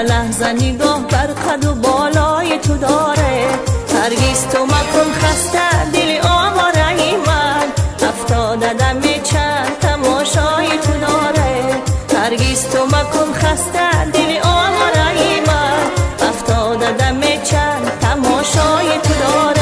لحظه نگاه بر قد و بالای تو داره. هرگز تو مکن خسته دل آواره من، افتاده دم چند تماشای تو داره. هرگز تو مکن خسته دل آواره من، افتاده دم چند تماشای تو داره.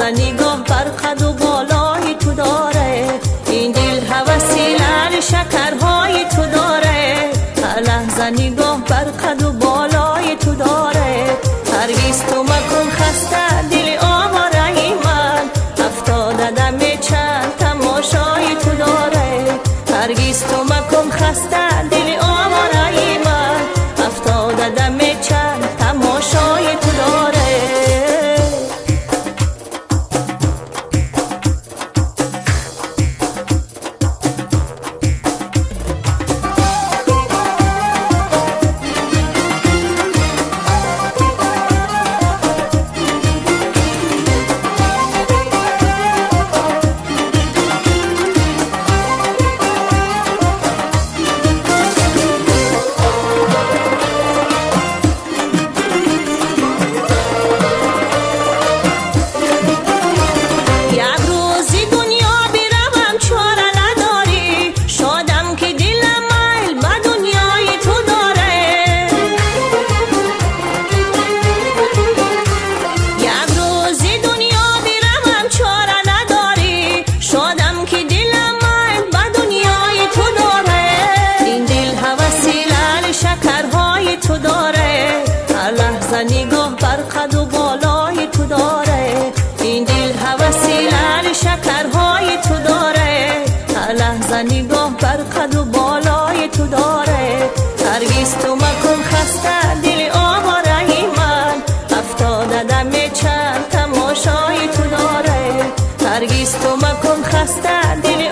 نگاه بر قد و بالای تو داره. این دل هوسیلر شکرهای تو داره. هر لحظه نگاه بر قد و بالای تو داره. هرگز تو مکن خسته دل آواره من، افتاده دم چند تماشای تو داره. هرگز تو مکن خسته دل آواره من، افتاده دم چند تماشای تو داره. نگاه بر قد و بالای تو داره. این دل هوسیلر شکرهای تو داره. هر لحظه نگاه بر قد و بالای تو داره. هرگز تو مکن خسته دل آواره من، افتاده دم چند تماشای تو داره. هرگز تو مکن خسته دل